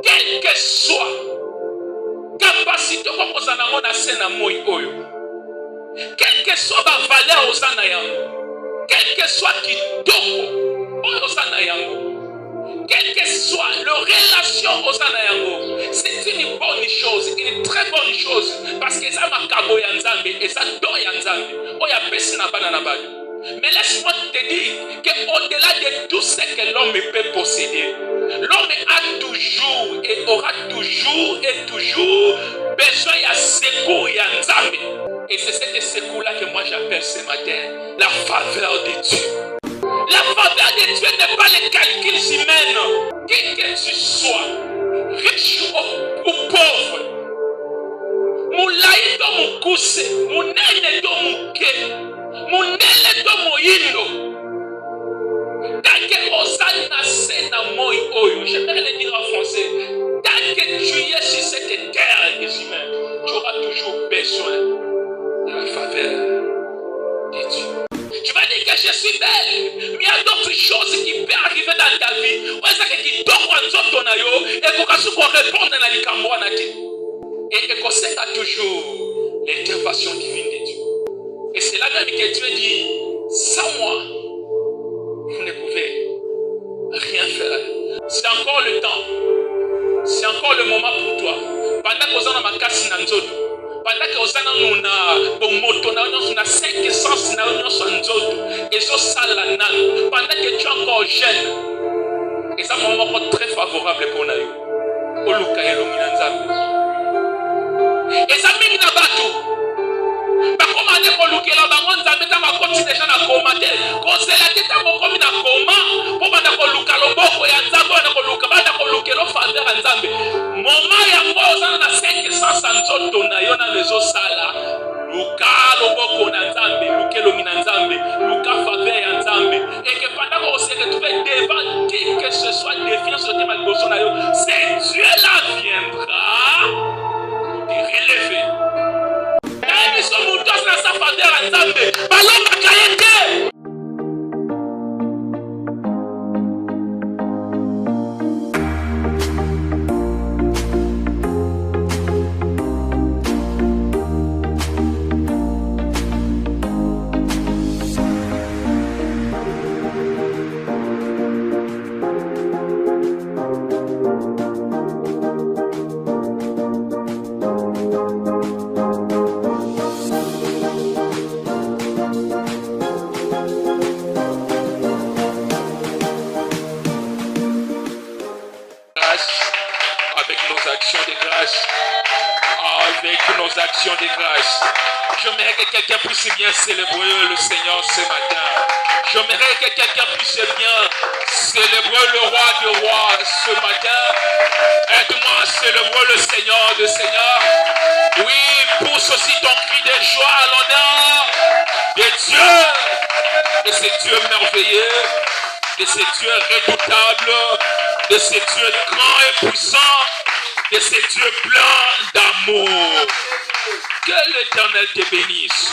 quel que soit capacité comme ça na mona sena moi oyo, quel que soit la valeur aux anayango, quel que soit kitoko aux anayango, quelle que soit leur relation aux anayango, c'est une bonne chose, une très bonne chose, parce que ça m'a kabo yanzambe et ça don yanzambe, oya pesi na bana na bana. Mais laisse-moi te dire qu'au-delà de tout ce que l'homme peut posséder, l'homme a toujours et aura toujours et toujours besoin de secours et Nzambe. Et c'est cet secours-là que moi j'appelle ce matin la faveur de Dieu. La faveur de Dieu n'est pas les calculs humains. Qui que tu sois, riche ou pauvre, moulaï do mukuse, mounene do muke, monele to moyindo. Tant que Osana nascent dans moi oyo, j'aimerais le dire en français. Tant que tu es sur cette terre, les humains, tu auras toujours besoin de la faveur de Dieu. Tu vas dire que je suis belle, mais il y a d'autres choses qui peuvent arriver dans ta vie. On sait que tu dors en zone na yo et qu'on répond dans les cambois et qu'on sait toujours l'intervention divine de Dieu. Et c'est là même que Dieu dit, sans moi, vous ne pouvez rien faire. C'est encore le temps. C'est encore le moment pour toi. Pendant que vous avez ma casse dans nzoto, pendant que vous avez na moto na 5 sens na nzoto, et ça sala nan. Pendant que tu es encore jeune, et ça c'est un moment très favorable pour nous. Oluka elomina nzambe. Et ça mine na bateau. Bakomane kolukela bango nzambe ta makoti deja na koma te kozela te ta mokomi na koma po banda koluka loboko ya nzambe banda koluka banda kolukela faveur ya nzambe moma yango ozana na 5 sens nzoto na yo na lezo sala luka loboko na nzambe lukelomi na nzambe luka faveur ya nzambe et que pendant qu'on se retrouve devant qui que ce soit défiance sur le thème liboso na yo c'est Dieu là viendra te relever. Ils sont tous dans sa faveur à Nzambe. Ballon Bakayete. Actions de grâce. J'aimerais que quelqu'un puisse bien célébrer le Seigneur ce matin. J'aimerais que quelqu'un puisse bien célébrer le roi des rois ce matin. Aide-moi à célébrer le Seigneur des seigneurs. Oui, pousse aussi ton cri de joie à l'honneur de Dieu. De ce Dieu merveilleux, de ce Dieu redoutable, de ce Dieu grand et puissant, de ce Dieu plein d'amour. Que l'Éternel te bénisse.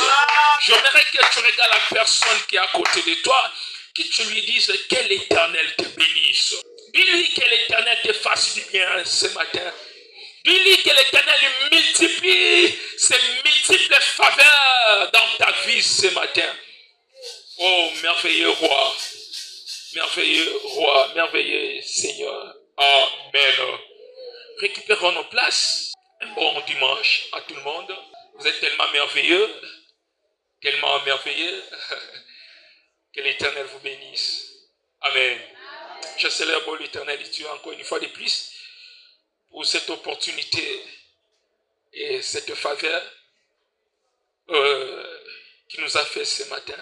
J'aimerais que tu regardes la personne qui est à côté de toi, que tu lui dises que l'Éternel te bénisse. Dis-lui que l'Éternel te fasse du bien ce matin. Dis-lui que l'Éternel multiplie ses multiples faveurs dans ta vie ce matin. Oh, merveilleux roi, merveilleux Seigneur. Amen. Récupérons nos places. Un bon dimanche à tout le monde. Vous êtes tellement merveilleux. Que l'Éternel vous bénisse. Amen. Je célèbre l'Éternel Dieu encore une fois de plus pour cette opportunité et cette faveur qui nous a fait ce matin.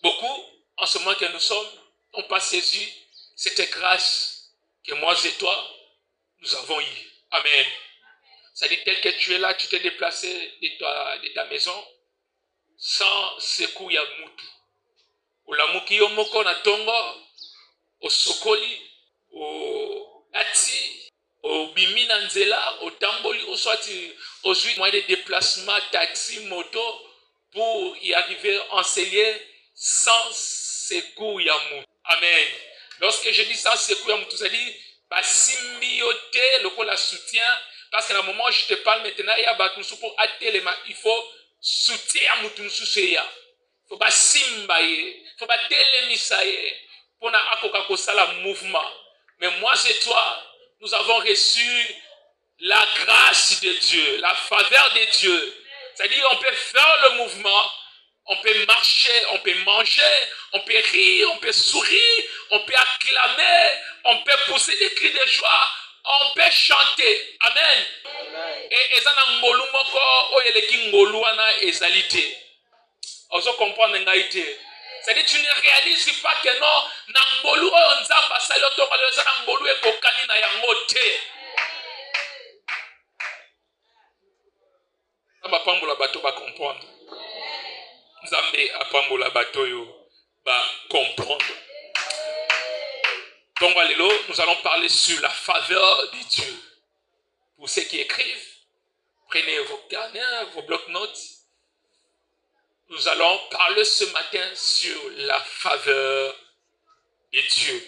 Beaucoup, en ce moment que nous sommes, n'ont pas saisi cette grâce que moi et toi, nous avons eue. Amen. C'est-à-dire tel que tu es là, tu t'es déplacé de ta maison sans secours ya mutu. Ulamuki yo moko na tongo, o sokoli, o ati, o bimi na nzela, o tamboli, o soit aux moyens de déplacement, taxi, moto, pour y arriver en cellier sans secours ya mutu. Amen. Lorsque je dis sans secours ya mutu, c'est-à-dire Basimbi le la soutien. Parce qu'à un moment, je te parle maintenant, il y a Batunsu pour attelema. Il faut soutien à Mutunsu. Il faut basimbaye. Il faut batelemisaye. Pour na akoka kosala mouvement. Mais moi et toi, nous avons reçu la grâce de Dieu, la faveur de Dieu. C'est-à-dire on peut faire le mouvement, on peut marcher, on peut manger, on peut rire, on peut sourire, on peut acclamer, on peut pousser des cris de joie, on peut chanter. Amen. Et ezana ngolu moko oyeleki ngolu wana ezalité. Ozo comprendre ngaité. C'est-à-dire tu ne réalises pas que non, na ngolu oyo nzamba salo to ka ezana ngolu ekokani na yango te. Aba pambola bato ba comprendre. Nzambe apambola bato yo ba comprendre. Donc alléluia, nous allons parler sur la faveur de Dieu. Pour ceux qui écrivent, prenez vos carnets, vos blocs-notes. Nous allons parler ce matin sur la faveur de Dieu.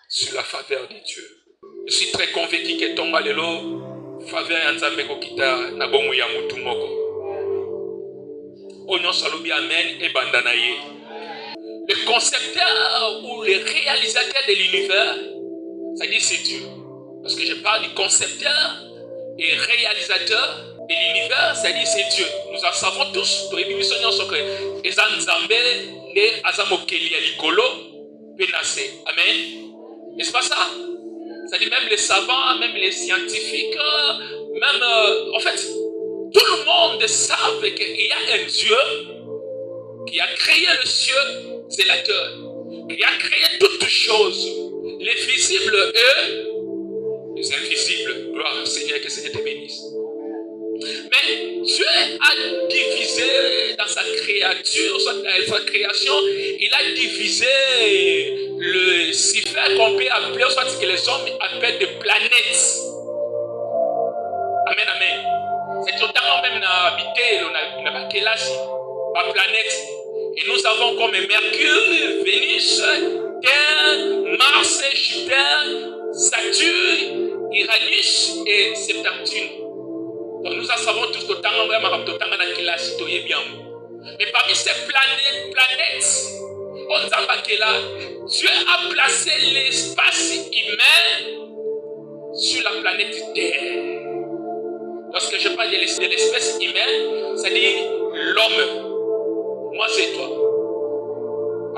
Sur la faveur de Dieu. Je suis très convaincu que ton alléluia, faveur yanzambe kokita na bomu ya mutu moko. Onyo salobi amen et bandanaye. Le concepteur ou le réalisateur de l'univers, ça dit c'est Dieu. Parce que je parle du concepteur et réalisateur de l'univers, ça dit c'est Dieu. Nous en savons tous. Amen. N'est-ce pas ça? Ça dit même les savants, même les scientifiques, même en fait, tout le monde savent qu'il y a un Dieu qui a créé le ciel, c'est la terre, qui a créé toutes choses, les visibles et les invisibles. Gloire au Seigneur, que le Seigneur te bénisse. Mais Dieu a divisé dans sa créature, dans sa création, il a divisé le cypher qu'on peut appeler, soit que les hommes appellent des planètes. Amen, amen. C'est totalement même habité, on a la planète. Et nous avons comme Mercure, Vénus, Terre, Mars, Jupiter, Saturne, Uranus et Neptune. Donc nous en savons tous totalement vraiment totalement dans quelle cité bien. Mais parmi ces planètes, on dit là, Dieu a placé l'espace humain sur la planète Terre. Lorsque je parle de l'espèce humaine, c'est-à-dire l'homme. Moi, c'est toi.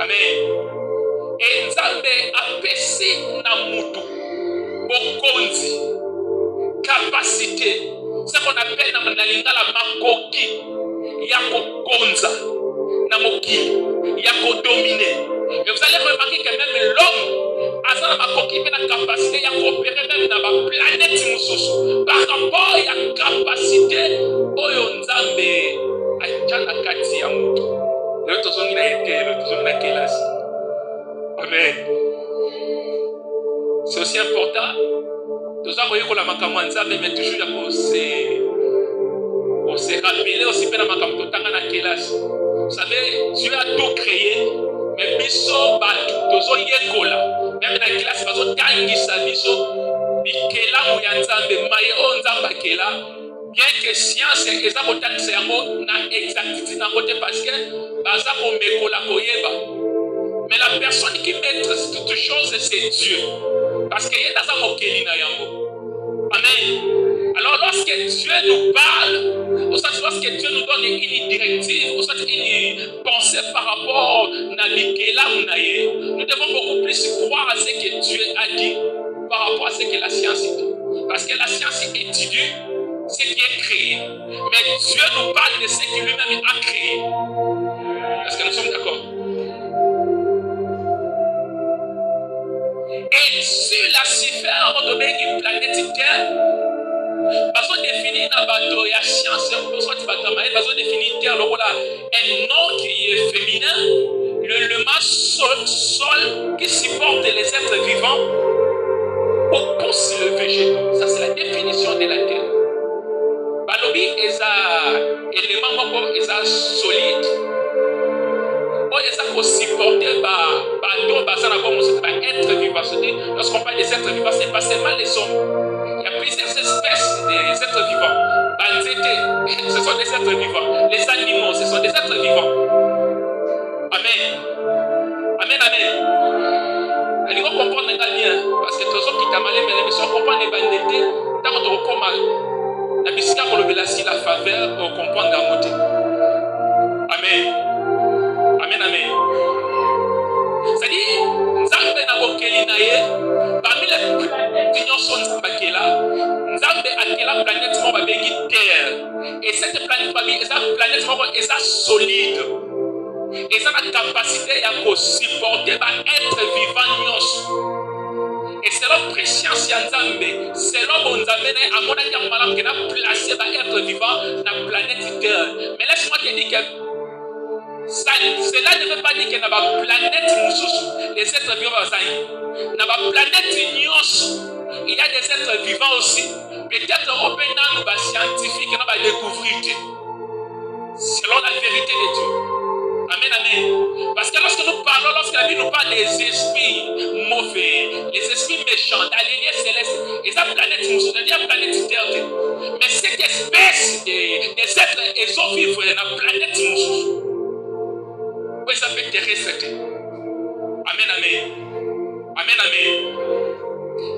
Amen. Et Nzambe a baissé na mutu, bokonzi, capacité, ce qu'on appelle na lingala makoki, yako konza, na moki, yako dominer. Et vous allez remarquer que même l'homme a la makoki, mais la capacité yako opérer même dans la planète mususu. Par rapport à la capacité, oyo Nzambe a jana kati ya mutu. Le tozongi na été, le tozongi na kelasi. Amen. C'est aussi important. Nous avons eu la makamanza, mais toujours on s'est rappelé aussi bien la makamtotanga na kelasi. Vous savez, Dieu a tout créé, mais biso batu tozo yekola. Même na kelasi bazo tangisa biso bikela mu ya Nzambe maye o Nzamba kela. Bien que science eza kotangisa yango na exactitude na côté parce que baza ko mekola koyeba. Mais la personne qui maîtrise toutes choses, c'est Dieu. Parce qu'il y a dans un Amen. Alors lorsque Dieu nous parle, lorsque Dieu nous donne une directive, une pensée par rapport à Nikela ou Naye, nous devons beaucoup plus croire à ce que Dieu a dit par rapport à ce que la science dit. Parce que la science étudie ce qui est créé. Mais Dieu nous parle de ce qu'il lui-même a créé. Est-ce que nous sommes d'accord? Et sur la sphère, on donne une planète Terre. Parce qu'on définit dans bateau, il y a science, parce qu'on définit Terre, un nom qui est féminin, le sol qui supporte les êtres vivants, pour pousser le végétal. Ça, c'est la définition de la Terre. Balobi est un élément solide. On est supporté par bateau, être vivant. Lorsqu'on parle des êtres vivants, ce n'est pas seulement les hommes. Il y a plusieurs espèces des êtres vivants. Ce sont des êtres vivants. Les animaux, ce sont des êtres vivants. Amen. Amen, amen. Il faut comprendre bien, parce que tous ceux qui t'ont mal aimé, mais si on comprend les bandités, tant qu'on te recommande, la biscuit a relevé la faveur au comprendre la montée. Amen. Amen, amen. C'est-à-dire, Nzambe na bokeli na ye, parmi les planètes qui sont là, Nzambe akela planète mo babengi Terre. Et cette planète est solide. Et ça a la capacité à supporter être vivant nyos. Et c'est leur préscience ya Nzambe, c'est leur bon Nzambe à mon avis à malam qui a placé être vivant dans la planète Terre. Mais laisse-moi te dire que cela ne veut pas dire qu'il y a une planète les êtres vivants. Dans la planète Nyos, il y a des êtres vivants aussi. Peut-être européens, nous scientifiques, nous va découvrir selon la vérité de Dieu. Amen, amen. Parce que lorsque nous parlons, lorsque la Bible nous parle des esprits mauvais, les esprits méchants, d'aliénés célestes, et ça planète Nyos, c'est-à-dire la planète Terre. Mais cette espèce des êtres, ils ont vivre dans la planète Nyos. Oui, ça peut te rester. Amen, amen. Amen, amen.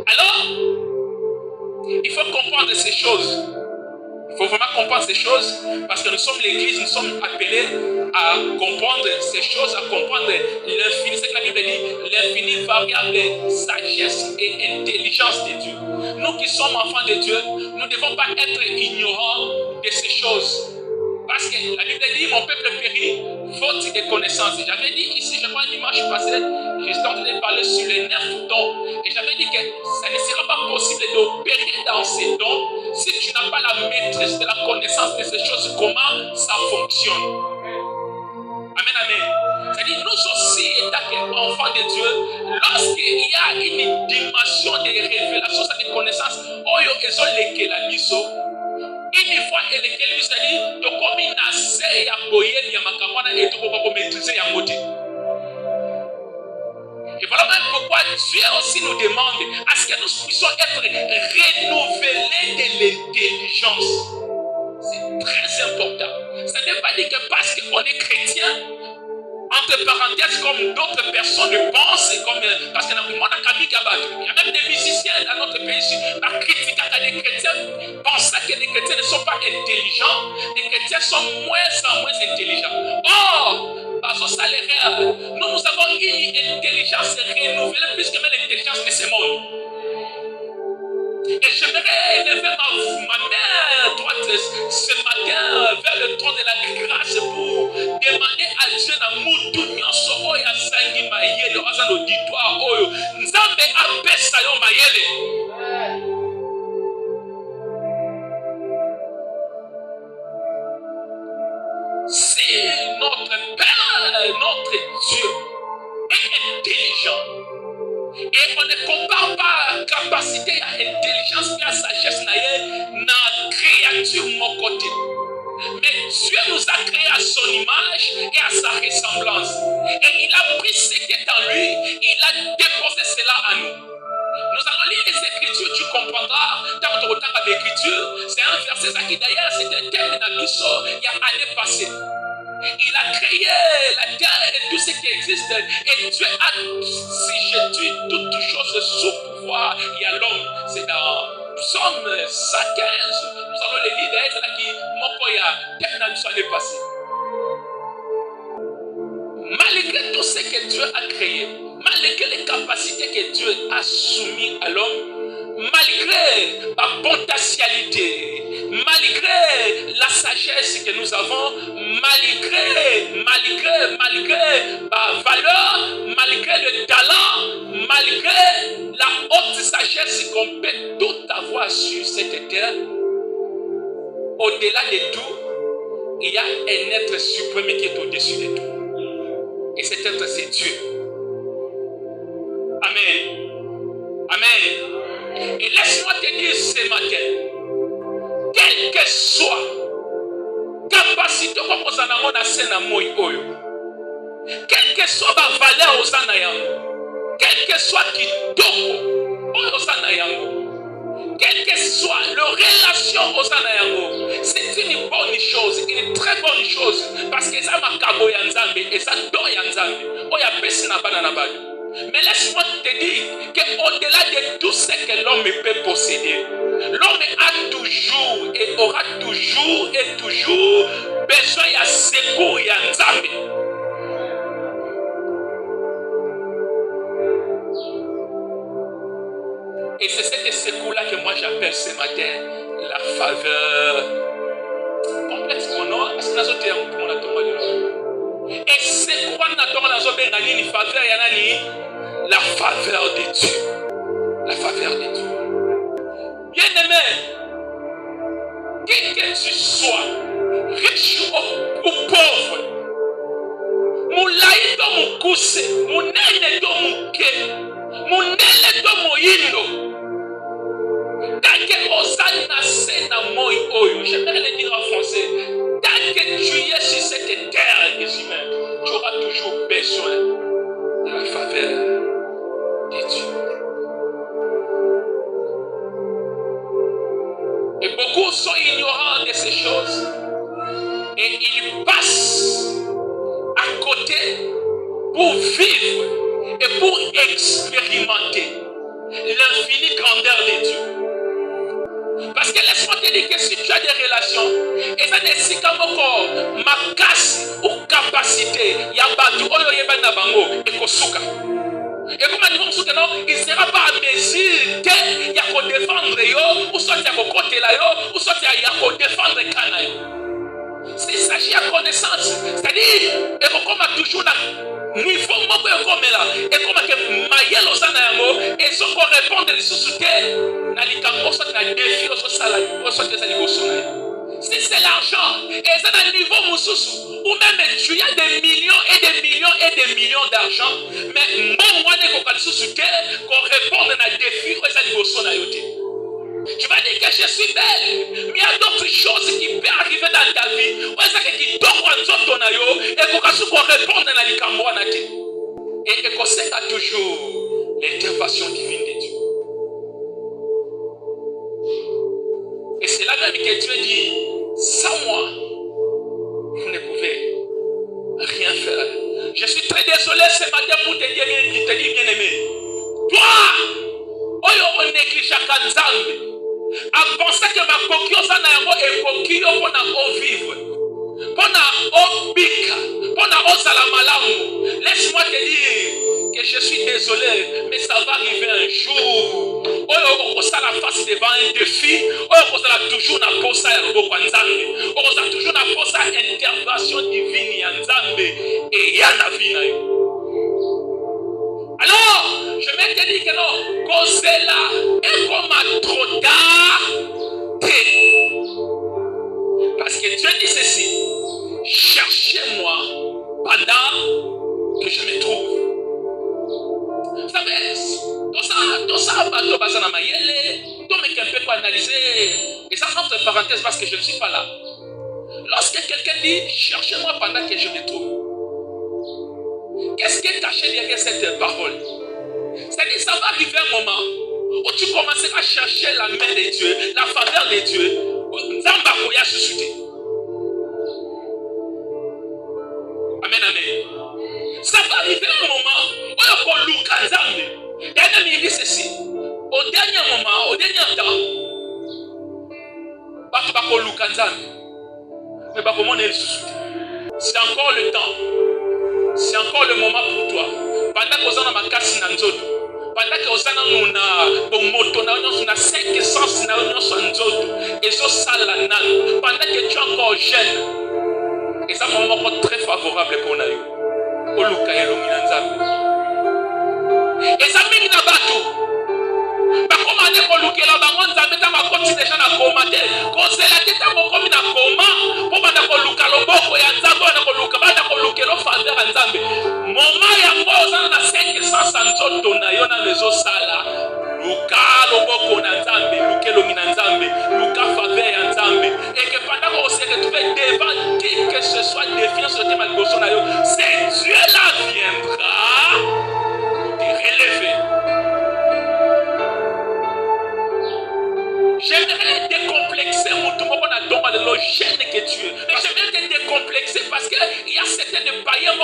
Alors, il faut comprendre ces choses. Il faut vraiment comprendre ces choses parce que nous sommes l'église, nous sommes appelés à comprendre ces choses, à comprendre l'infini. C'est que la Bible dit, l'infini variable sagesse et intelligence de Dieu. Nous qui sommes enfants de Dieu, nous ne devons pas être ignorants de ces choses. Parce que la Bible dit, mon peuple périt, faute de connaissances. J'avais dit ici, je crois, dimanche passé, j'étais en train de parler sur les 9 dons. Et j'avais dit que ça ne sera pas possible d'opérer dans ces dons si tu n'as pas la maîtrise de la connaissance de ces choses, comment ça fonctionne. Amen, amen. C'est-à-dire, nous aussi, étant enfants de Dieu, lorsqu'il y a une dimension de révélation, de connaissance, oyo ezo leke la miso. Une fois élequé, c'est-à-dire, tu comme une assez à boyer, il y a ma camarade et tu peux maîtriser à côté. Et voilà même pourquoi Dieu aussi nous demande à ce que nous puissions être renouvelés de l'intelligence. C'est très important. Ça ne veut pas dire que parce qu'on est chrétien, entre parenthèses, comme d'autres personnes pensent, comme, parce qu'il y a même des musiciens dans notre pays qui critiquent des chrétiens, pensant que les chrétiens ne sont pas intelligents, les chrétiens sont moins en moins intelligents. Or, nous avons une intelligence renouvelée plus que même l'intelligence de ce monde. Et j'aimerais élever ma main droite ce matin vers le trône de la grâce pour demander à Dieu dans Moutou Nyonso Oya Sangi Mayele, dans l'auditoire Oyo, Nzambe apesa yo Mayele. Si notre Père, notre Dieu est intelligent, et on ne compare pas la capacité à l'intelligence et à la sagesse dans la créature mon côté. Mais Dieu nous a créé à son image et à sa ressemblance. Et il a pris ce qui est en lui, il a déposé cela à nous. Nous allons lire les Écritures, tu comprendras. Dans ton temps avec l'Écriture, c'est un verset qui d'ailleurs c'était un thème de la mission il y a l'année passée. Il a créé la terre et tout ce qui existe. Et Dieu a, si je dis toutes choses sous pouvoir, il y a l'homme. C'est dans Psaume 115. Nous allons les lire d'ailleurs, c'est là qui m'ont l'année passée. Malgré tout ce que Dieu a créé, malgré les capacités que Dieu a soumises à l'homme, malgré la potentialité, malgré la sagesse que nous avons, malgré la valeur, malgré le talent, malgré la haute sagesse qu'on peut tout avoir sur cette terre, au-delà de tout, il y a un être suprême qui est au-dessus de tout. Et cet être, c'est Dieu. Amen. Amen. Et laisse-moi te dire ce matin, quelle que soit capacité comme on a scène à moi, quelle que soit ma valeur aux anayango, quel que soit kitoko, osana yango, quelle que soit leur relation osana yango, c'est une bonne chose, une très bonne chose, parce que ça makabo ya nzambe et ça don ya nzambe, oya pesi na bana na bana. Mais laisse-moi te dire qu'au-delà de tout ce que l'homme peut posséder, l'homme a toujours et aura toujours et toujours besoin de secours ya nzambe. Et c'est cet secours-là que moi j'appelle ce matin la faveur. Complexe mon nom, parce que nous avons tout le monde. Et c'est quoi nous avons une faveur, la faveur de Dieu. La faveur de Dieu. Bien-aimé, qui que tu sois, riche ou pauvre, moulaï do moukousse, mounene do mouké, mounene do moyindo, tant osani na sena moi oyo, j'aimerais le dire en français, tant que tu es sur cette terre des humains, tu auras toujours besoin de la faveur de Dieu. Et beaucoup sont ignorants de ces choses. Et ils passent à côté pour vivre et pour expérimenter l'infinie grandeur de Dieu. Parce que laisse-moi te dire que si tu as des relations, et ça n'est pas encore ma casse ou capacité, il y a battu, et kosuka. Et comme il ne sera pas à mesure qu'il y a qu'à défendre yo, ou soit il y a qu'à côté là yo, ou soit il y a qu'à défendre Kana yo. Il s'agit de connaissance. C'est-à-dire, et comme toujours là, niveau moko comme là, et comme que Mayel osana yango, et ce qu'on répond de sous-souté, na likambo soit na défi au sala, au soit que ça niveau sona. Si c'est l'argent, et ça à niveau moussousou, ou même tu as des millions et des millions et des millions d'argent, mais moi ne pas sous-souté qu'on réponde à des défis au ça niveau sona yote. Tu vas dire que je suis belle, mais il y a d'autres choses qui peuvent arriver dans ta vie. Ou est-ce que tu et qu'on réponde à la et qu'on sait toujours l'intervention divine de Dieu. Et c'est là même que Dieu dit, sans moi, vous ne pouvez rien faire. Je suis très désolé ce matin pour te dire bien aimé. Toi, on néglige à Nzambe. À penser que ma coquille est coquille pour vivre, pour bika, pour salamalamu. Laisse-moi te dire que je suis désolé, mais ça va arriver un jour. On sera la face devant un défi. On sera toujours na posa ya roboko Nzambe. On sera toujours na posa intervention divine ya Nzambe et ya na vie na yo. Alors, je vais te dire que non, cause là, et comme trop tard, parce que Dieu dit ceci, cherchez-moi pendant que je me trouve. Vous savez, tout ça, bateau basana mayele, tout mais quelqu'un peut analyser, et ça entre parenthèses parce que je ne suis pas là. Lorsque quelqu'un dit, cherchez-moi pendant que je me trouve, qu'est-ce qui est caché derrière cette parole? C'est-à-dire, ça va arriver un moment où tu commenceras à chercher la main de Dieu, la faveur de Dieu. Amen, amen. Ça va arriver un moment où il y a Nzambe. Et un ami dit ceci. Au dernier moment, au dernier temps, c'est encore le temps. C'est encore le moment pour toi. Pendant que vous avez ma casse dans nzoto, pendant que vous avez na moto na 5 sens na nzoto, et so sala nan, pendant que tu es encore jeune, et ça c'est un moment très favorable pour nous. Oluka elongi na Nzambe. Et ça mingi na bato. Ba komande ko lukela bango Nzambe ta makoti déjà na komande. Ko sela teta mo komi na koma, po banda ko luka loboko ya Nzambe na ko luka banda ko lukelo faveur ya Nzambe. Moma yango ozana na 5 sens nzoto na yo na lezo sala. Luka loboko na Nzambe, lukelongi na Nzambe, luka faveur ya Nzambe. Et que pendant qu'on se retrouve devant qui que ce soit défiant sur le thème de na yo, c'est Dieu là viendra te relever. J'aimerais décomplexer mon tout monde a tombé de l'ogène que tu es. Mais j'aimerais te décomplexer parce qu'il y a certaines païens,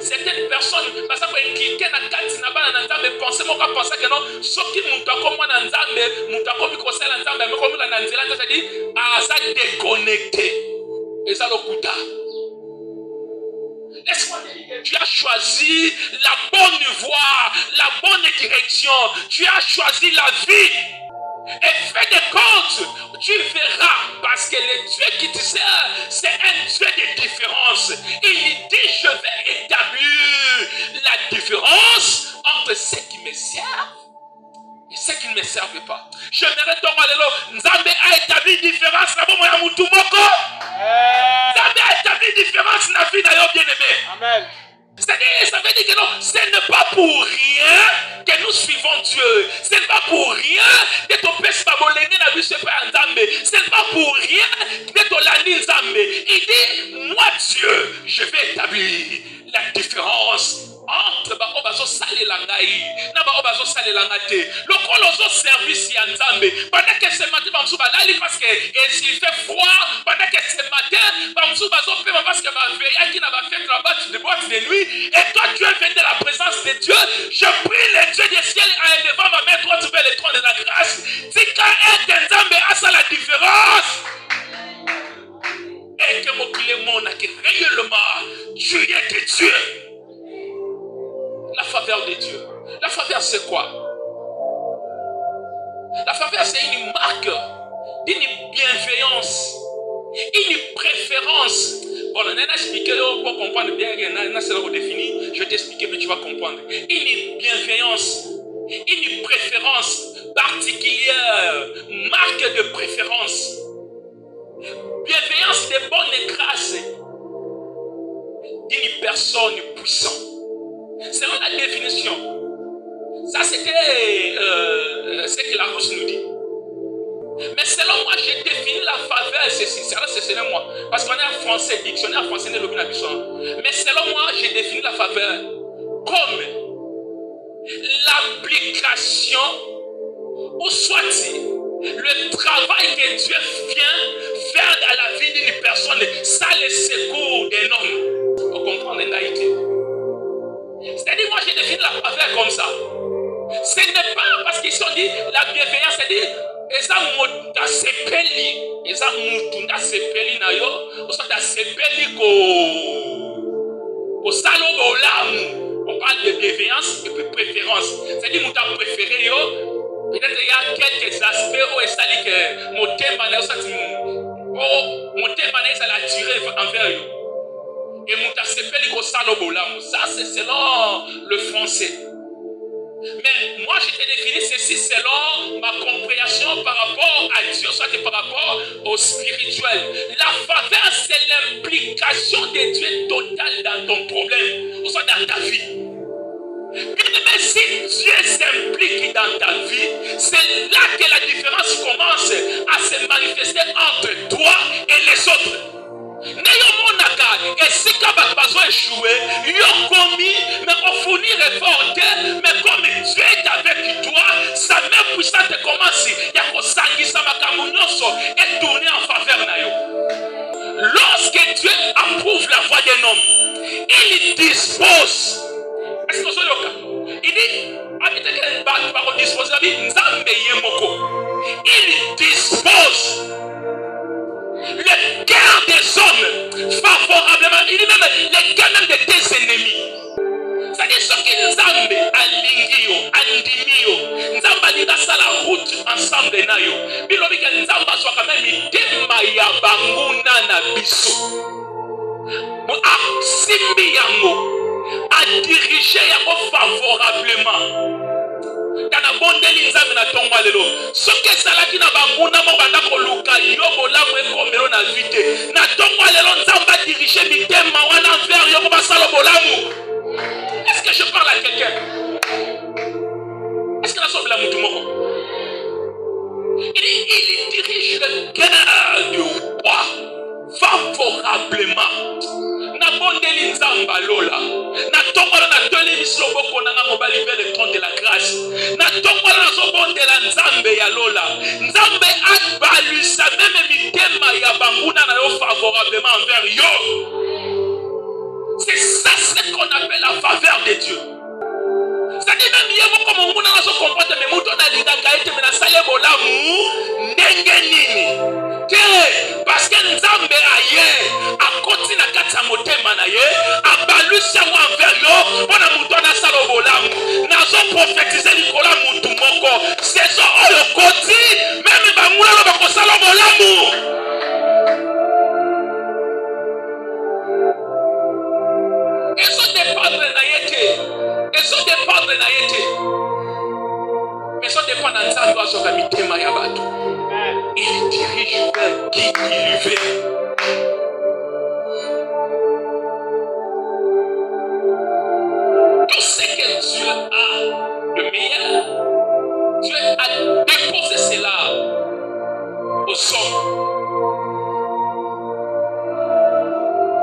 certaines personnes, parce que qui na kati na bana nzambe penser mon ka penser que non, soki muntu akoma na nzambe, muntu akomi kosala nzambe, mais comme la nzela, ça dit ah ça déconnecté. Et ça le kuta. Laisse-moi te dire, tu as choisi la bonne voie, la bonne direction. Tu as choisi la vie. Et fais des comptes, tu verras, parce que le Dieu qui te sert, c'est un Dieu de différence. Il dit, je vais établir la différence entre ceux qui me servent et ceux qui ne me servent pas. J'aimerais te dire, Nzambe a établi une différence là-bas, moi, Moutoumoko. Nzambe a établi une différence dans la vie d'ailleurs bien-aimé. Amen. C'est-à-dire, ça veut dire que non, ce n'est pas pour rien que nous suivons Dieu. Ce n'est pas pour rien que tu peux s'abonner à la ce n'est pas pour rien que tu l'as Nzambe. Il dit, moi Dieu, je vais établir la différence entre baobazo salé langai na baobazo salé langate lokolozo service ya nzambe pendant que ce matin bamsu balali parce que il fait froid pendant que ce matin bamsu bazo pema parce que ba veille qui na ba fête la boîte de nuit et toi tu es venu de la présence de Dieu. Je prie le Dieu du ciel à élevant ma main droite vers le trône de la grâce. Tika et nzambe a ça la différence. Et que mon clément n'a que réellement tu es que Dieu. La faveur de Dieu. La faveur, c'est quoi? La faveur, c'est une marque d'une bienveillance, une préférence. Bon, on a expliqué pour comprendre bien, c'est redéfini. Je vais t'expliquer, mais tu vas comprendre. Une bienveillance, une préférence particulière, marque de préférence. Bienveillance de bonne grâce d'une personne puissante. Selon la définition, ça c'était ce que la Russe nous dit. Mais selon moi, j'ai défini la faveur, c'est selon moi. Parce qu'on est en français, dictionnaire français n'est l'aucune habitude. Mais selon moi, j'ai défini la faveur comme l'application, ou soit le travail que Dieu vient faire dans la vie d'une personne, ça le secours d'un homme. Vous comprenez l'idée? C'est-à-dire, moi j'ai défini la faveur comme ça. Ce n'est pas parce qu'ils ont dit la bienveillance, c'est-à-dire, eza mutu asepeli, eza mutu asepeli na yo, osoka asepeli ko salo bolamu. On parle de bienveillance et puis préférence. C'est-à-dire mutu a préféré yo, peut-être il y a quelques aspects où ça dit que mon thème ça l'a attiré envers yo. Et ça c'est selon le français. Mais moi je t'ai défini ceci selon ma compréhension par rapport à Dieu, soit par rapport au spirituel. La faveur c'est l'implication de Dieu totale dans ton problème, ou soit dans ta vie. Mais si Dieu s'implique dans ta vie, c'est là que la différence commence à se manifester entre toi et les autres. Et si tu as échoué, mais on fournit effort, mais comme Dieu est avec toi, sa main puissante commence et tourner en faveur. Lorsque Dieu approuve la voix d'un homme, il dispose. Est-ce que il dit, il dispose le cœur des hommes favorablement. Il dit même le cœur même de tes ennemis. C'est-à-dire ce qui nous a alingio, andimio, nous avons dit ça la route ensemble de nayo. Bilobi que nous avons soit quand même tema ya banguna na biso. A simbi yango, a diriger yango favorablement. Kana bondeli nzambe na tonga lelo soki ezalaki na banguna mo banda koluka yo bolamu ekomelo na vite na tonga lelo nzambe adirige mitema wana envers yo basalo bolamu. Est-ce que je parle à quelqu'un? Est-ce que la sauve la mutu moko? Il dirige le cœur du roi favorablement. Na bondeli nzamba lola na tongola na tole misloboko na mobali vers le trône de la grâce na tongola na zobondela nzambe ya lola nzambe a favorablement envers yo. C'est ça ce qu'on appelle la faveur de Dieu. C'est-à-dire même hier, comme on a se comporte, mais on a dit que mais na salé bolamu ndenge nini. Parce que Nzambe aye a continue à katsa motema na ye a balusa wa envers yo bona mutona salo bolamu nazo prophétiser likola mutu moko saison oyo koti même bamula lo bakosala bolamu. Eso dépendre na yete. Eso dépendre na yete. Mais ça dépend de Nzambe azoka mitema ya bato. Il dirige vers qui il veut. Tout ce que Dieu a de meilleur, Dieu a déposé cela aux hommes.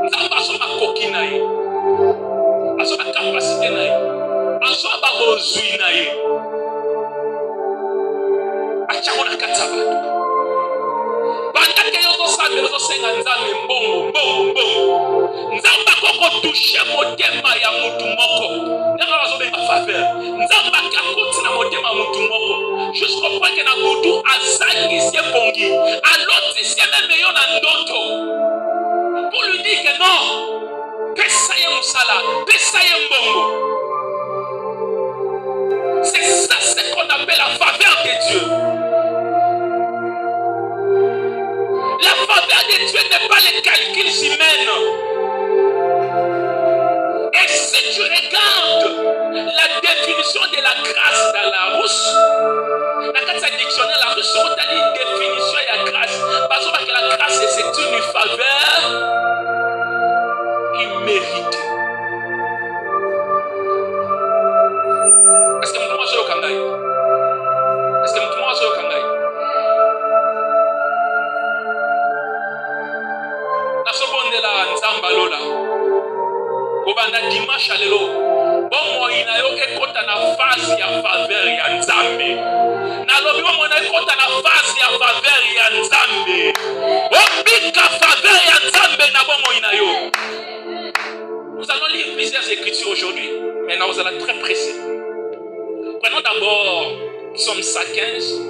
Nzambe azoka koki na ye. Azoka capacité na ye. Azoka bozui na ye. Achakona kataba. Bandake yoko sabe yoko senga Nzambe mbongo. Nzambe koko touche motema ya mutu moko. Nanga bazobe ma faveur. Nzambe akakoti na motema mutu moko. Jusqu'au point que na mutu azangi sie bongi. Alors si même yo na ndoto. Pour lui dire que non. Pesa ye musala, pesa ye mbongo. C'est ça ce qu'on appelle la faveur de Dieu. La faveur de Dieu n'est pas les calculs humains. Et si tu regardes la définition de la grâce dans la Russe, la dictionnaire la Russe, on a dit une définition de la grâce. Parce que la grâce, c'est une faveur imméritée. Est-ce que vous commencez au Kangaï? Est-ce que vous commencez au Kangaï? La seconde est là, Nzamba Lola. Kobanda dimanche à l'élo. Bon, moi, il y a eu na phase ya faveur ya Nzambe. Na lobi moi na ekota na phase ya faveur ya Nzambe. Obika faveur ya Nzambe na bon moi na yo. Nous allons lire plusieurs écritures aujourd'hui. Maintenant, vous allez être très précis. Prenons d'abord Psaume 115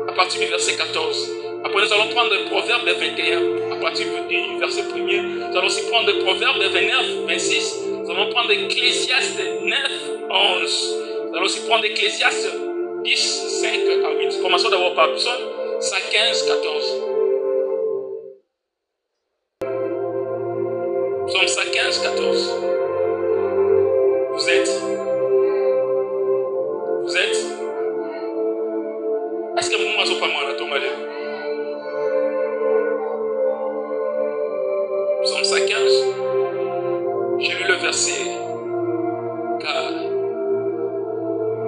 à partir du verset 14. Après, nous allons prendre le Proverbe 21 à partir du verset 1er. Nous allons aussi prendre le Proverbe 29, 26. Nous allons prendre Ecclésiaste 9, 11. Nous allons aussi prendre Ecclésiaste 10, 5 à 8. Commençons d'abord par Psaume 115, 14. Psaume 115, 14. Vous êtes? Est-ce que vous m'avez pas mal à tomber? Psaume 115. J'ai lu le verset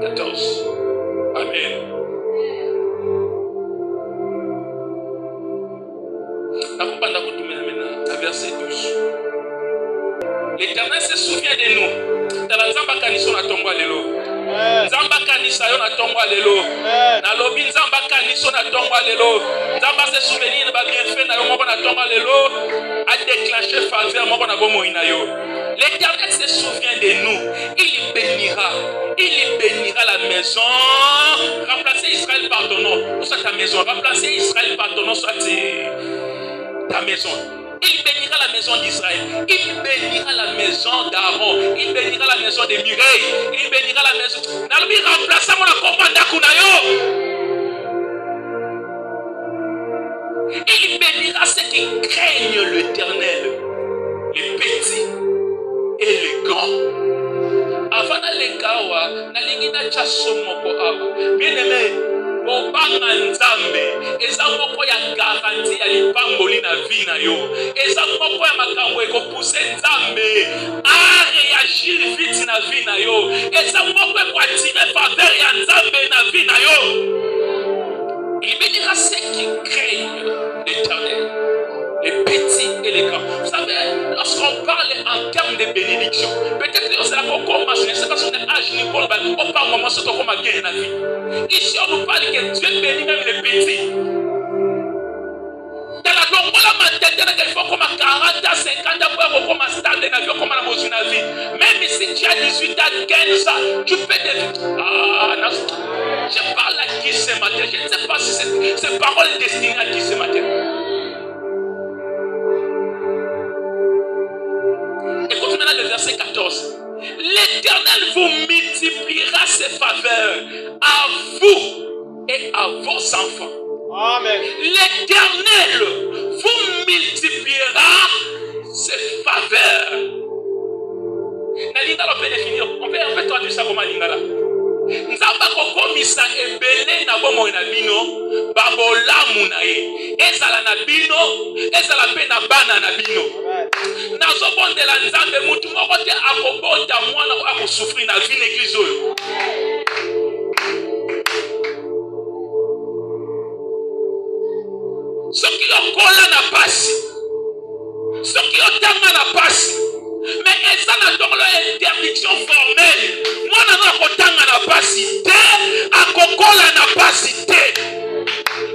14. Amen. Verset 12. L'Éternel se souvient de nous. Dans la Nzamba Kaniso na tomba lelo. Nzamba Kanisa yo na tomba lelo. Na lobi Nzamba Kaniso na tomba lelo. Nzamba se souvenir de ba bienfait na yo moko na tomba lelo a déclenché faveur moko na bomo ina yo. L'Éternel se souvient de nous. Il bénira la maison. Remplacer Israël par ton nom. Soit ta maison. Remplacer Israël par ton nom. Soit ta maison. Il bénira la maison d'Israël. Il bénira la maison d'Aaron. Il bénira la maison de Mireille. Il bénira la maison. Nalobi remplacer mon accompagnant kunayo. Il bénira ceux qui craignent l'Éternel, les petits et les grands. Avant d'aller kawa, nalingina chasomoko awa. Bien aimé. Obanga Nzambe eza moko ya garantie ya lipamboli na vie na yo. Eza moko ya makambo ekopousse Nzambe a réagir vite na vie na yo. Eza moko ekoattirer faveur ya Nzambe na vie na yo. Il bénira ceux qui craignent l'Éternel, les petits et les grands. Vous savez, lorsqu'on parle en termes de bénédiction, peut-être que c'est la commence, je ne sais pas si on est âge, on parle moment sur comment gagner la vie. Ici, on nous parle que Dieu bénit même les petits. Dans la longue, la 40 ans, 50 ans, pour commencer stable dans la vie, comme on a la vie. Même si tu as 18 ans, 15 ans, tu peux devenir. Ah, je parle à qui ce matin? Je ne sais pas si c'est parole destinée à qui ce matin. Écoute maintenant le verset 14. L'Éternel vous multipliera ses faveurs à vous et à vos enfants. Amen. L'Éternel vous multipliera ses faveurs. Nalingala, on peut définir, on peut traduire ça comment Lingala. Nzamba kokomisa ebele na bomo na bino babolamu na ye ezala na bino ezala pe na bana na bino nazobondela nzambe mutu moko te akobonda mwana akosufri na vie l'église oyo soki okola na pasi soki otanga na pasi mais eza na ndongolo interdiction formelle mwana no akotanga na pasi te akokola na pasi te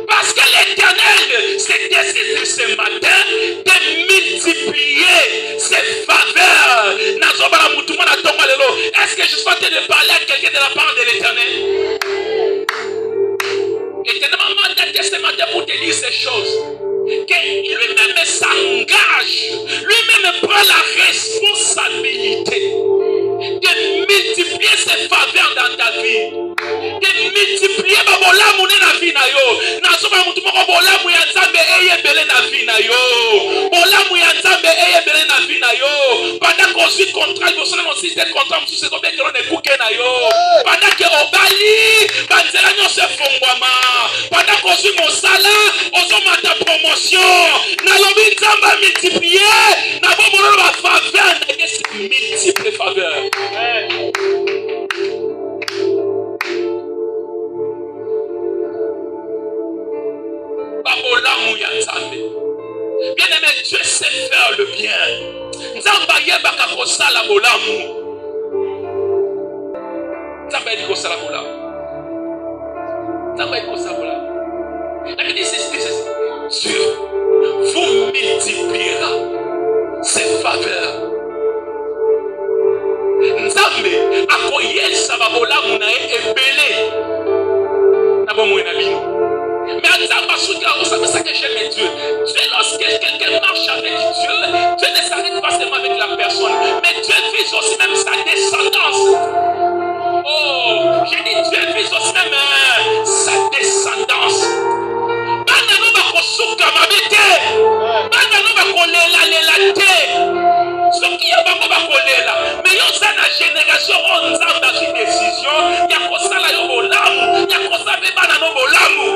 parce que l'Éternel se décide ce matin de multiplier ses faveurs. Nazobala mutu mwana tonga lelo. Est-ce que je suis en train de parler à quelqu'un de la part de l'Éternel? L'Éternel m'a mandaté ce matin pour te dire ces choses. Que lui-même s'engage, lui-même prend la responsabilité de multiplier ses faveurs dans ta vie, de multiplier babolamu na vie na yo. Nazoba mutu moko bolamu ya Nzambe eyebele na vie na yo, bolamu ya Nzambe eyebele na vie na yo. Pendant qu'on suit contrat, nous sommes aussi des contrats, nous sommes des contrats de bouquet na yo. Pendant que obali, banzela nyo se fongwama. Pendant qu'on suit mon salaire, on s'en ta promotion. Na lobi Nzamba multiplier, na bomolo ba faveur, na se multiplier faveur. Babolamu ya Nzambe. Bien-aimé, Dieu sait faire le bien. Nzamba yebaka kosala bolamu. Nzamba yebaka kosala bolamu. Nzamba yebaka kosala bolamu. La Bible dit c'est Dieu vous multipliera ses faveurs. Nzambe akoyesa babolamu na ebele na bomo na bino. Mais Nzamba souka c'est ça que j'aime Dieu. Dieu lorsque quelqu'un marche avec Dieu, Dieu ne s'arrête pas seulement avec la personne, mais Dieu vise aussi même sa descendance. Oh, j'ai dit Dieu vise aussi même sa descendance. Bana no bakosuka mabete. Bana no bakolela lela te. Soki ya bango bakolela. Mais yo za na génération on Nzamba sur décision, ya kosala yo bolamu, ya kosabe bana no bolamu.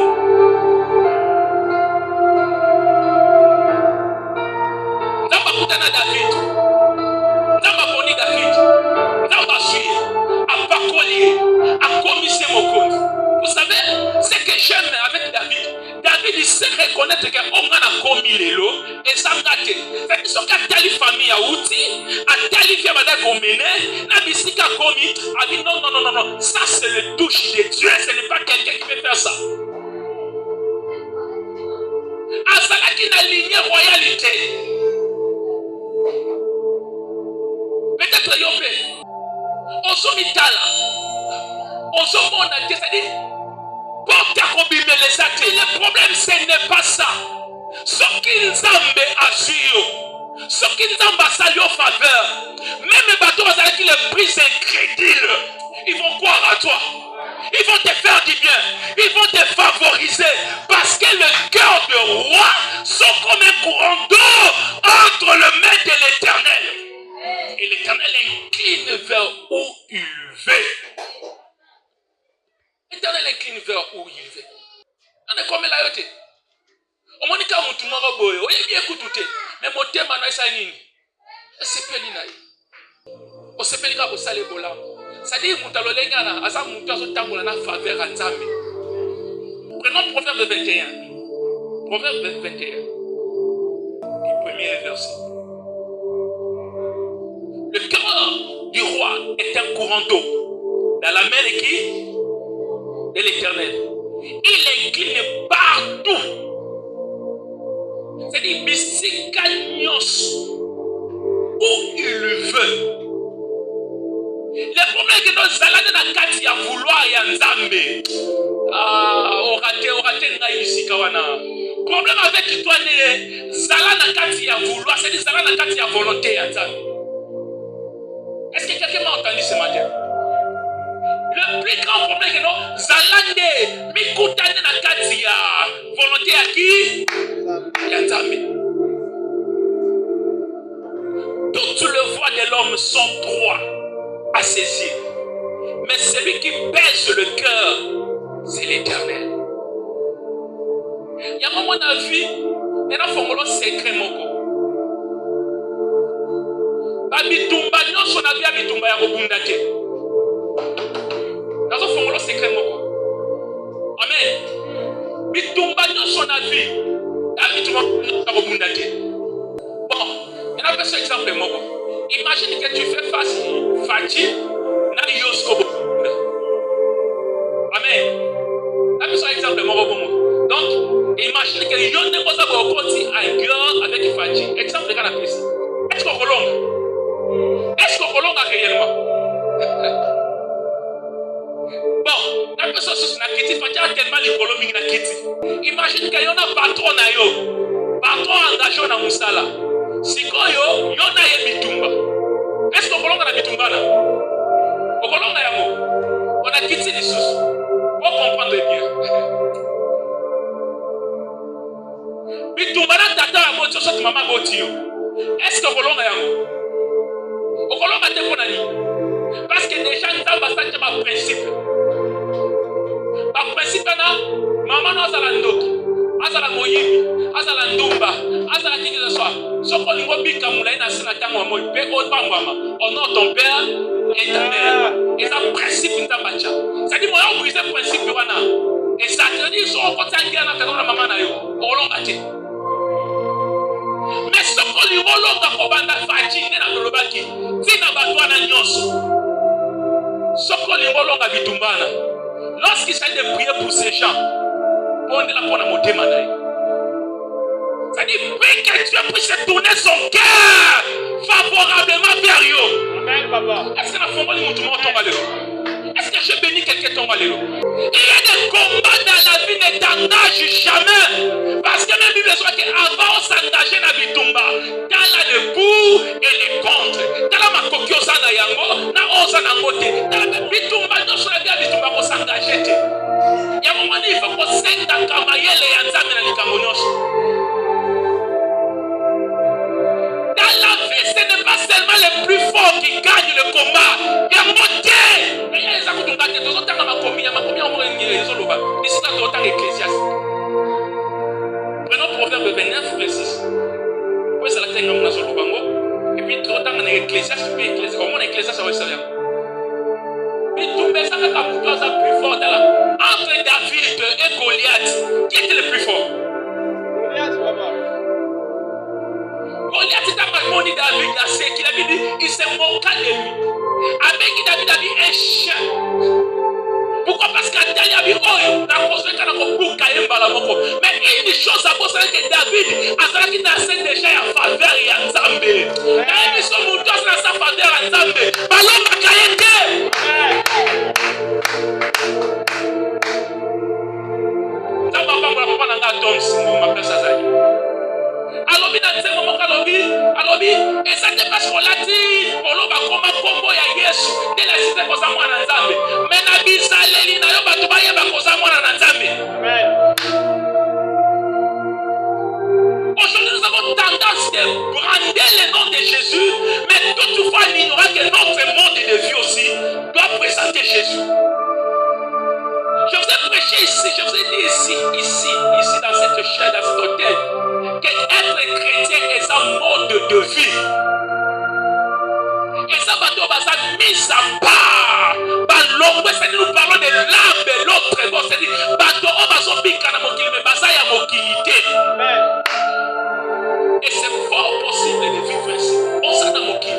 Nzamba kutana David. Nzamba poni David. Nzamba suye. Apakoli. Akomise mokonzi. Vous savez, ce que j'aime avec David, David il sait reconnaître qu'on a commis les lots et ça m'a gâté. C'est que ce qu'a tali famille à outil, à tali vie à madame communée, n'a bisika commis, a dit non, ça c'est le touche de Dieu, ce n'est pas quelqu'un qui peut faire ça. À ça là qui n'a lignée royalité. Peut-être yopé. On s'en mitala. On s'en monte à c'est-à-dire. Le problème, ce n'est pas ça. Ce qui Nzambe assure, ce qui Nzambe salue en faveur, même les bateaux qui les brisent incrédules, ils vont croire à toi. Ils vont te faire du bien. Ils vont te favoriser. Parce que le cœur de roi sont comme un courant d'eau entre les mains de l'Éternel. Et l'Éternel incline vers où il veut. L'Éternel incline vers où il veut. On est comme la yote. On m'a dit qu'à mon tour, on va bien écouter. Mais mon thème, c'est nini. C'est pas l'inaï. On s'est fait le salé bola. Ça dit, Moutalolenga, Asa Moutazo Tamboulana, faveur à Nzambe. Prenons Proverbe 21. Proverbe 21. Le premier verset. Le cœur du roi est un courant d'eau. Dans la main de qui? De l'Éternel. Il incline partout. C'est C'est-à-dire, bisika nyos, où il veut. Le problème est que nous allons dans la carte à vouloir et en Zambé. Oraté, naïsika wana. Problème avec toi, zala na kati ya vouloir, c'est-à-dire zala na kati ya volonté ya Zambé. Est-ce que quelqu'un m'a entendu ce matin? Le plus grand problème est que nous zalande, mikutane na kati ya volonté ya qui? Ya Zambé. Toutes les voies de l'homme sont droits à saisir. Mais celui qui pèse le cœur, c'est l'Éternel. Il y a un moment dans la vie, il y a un fongolo secret moko. Babitumba nyonso na bia bitumba ya kobunda te. Nazo fongolo secret moko. Amen. Bitumba nyonso na vie, ya bitumba ya kobunda te. Bon, il y a un exemple moko. Imagine que tu fais face à Fati, na yosko bunda. Amen. Là, c'est un exemple moko bongo. Donc, imagine que yon ne pose pas au côté un girl avec Fati. Exemple de canapé. Est-ce qu'on prolonge? Est-ce qu'on prolonge réellement? Bon, la personne sur la kiti, Fati a tellement l'économie na kiti. Imagine que yon a patron na yo. Patron engagé na musala. Si yo, yon a ye bitumba. Est-ce qu'on prolonge na bitumba na? On prolonge na yamo. On a quitté les sous. Pour comprendre bien. Bitumbana tata ya moto soki mama botio. Est-ce que kolonga yango? Okolonga te pona ni. Parce que déjà nzamba sanje ba principe. Ba principe na mama no azala ndoki. Azala moyibi, azala ndumba, azala kiki ce soir. Soko lingo bika mulai na sina tango moyi pe o pambama. Au nom de ton père et ta mère. Et ça principe nzamba cha. Ça dit moi on brise principe wana. Et ça te dit so ko tangia na kana mama na yo. Okolonga te. Mais ce qu'on lui relonge à Kobanda Fati, n'est pas le baki. C'est na batouana nyos. Ce qu'on lui relonge à Bitumbana. Lorsqu'il s'agit de prier pour ces gens, on est là pour la monter manaï. Ça dit, prie que Dieu puisse tourner son cœur favorablement vers eux. Amen, papa. Est-ce que la femme de mon tombe à l'eau? Est-ce que je bénis quelqu'un tombe à l'eau? Il y a des combats dans la vie, ne t'engage jamais. Parce que même Bible dit qu'avant de s'engager dans Bitumba, dans le pour et le contre. Dans la makokyo sana yango, na osa na ngote. Dans la Bitumba, nous sommes là Bitumba pour s'engager. Il y a un moment il faut qu'on s'aide dans Kamayele et Anzame dans les Camerounais. Dans la vie, ce n'est pas seulement les plus forts qui gagnent le combat. Il y a monté. Il y a les akutungate. Il y a makomi en Zoloba. Ici, dans le temps ecclésiastique. Prenons Proverbe 29, verset 6. Oui, c'est la tête de mon Zolobango. Et puis, tout le temps, on est ecclésiastique. Comment on est ecclésiastique, ça va se faire. Mais tout le monde, ça plus fort. Entre David et Goliath, qui était le plus fort? Goliath, papa. Goliath est un moni David, il a dit, il se moqua de lui. Avec David a dit un chien. Pourquoi? Parce qu'Adalia a dit, oh, la construction a mais une chose à penser que David a dit déjà en faveur et en Zambé. Et son mouton dans sa faveur en Zambé. Ballon ma caillette. Ça va pas me prendre un gâteau, ma personne. Alors, dans ce moment, alors, et ça te passe pour la dit, pour l'homme, comme combo ya Yesu, de la cité pour Samuel en Zambé. Mais na bizaleli na yo batu baye ba pour Samuel en Zambé. Amen. Aujourd'hui, nous avons tendance de brander le nom de Jésus, mais toutefois, il ignorera que notre monde de vie aussi doit présenter Jésus. Je vous ai prêché ici, je vous ai dit ici, dans cette chaîne, dans cet hôtel, qu'être chrétien est un mode de vie. Et ça va être mis à part. Nous parlons de l'âme de l'autre. C'est-à-dire, et c'est fort possible de vivre ainsi. On s'en a moqué.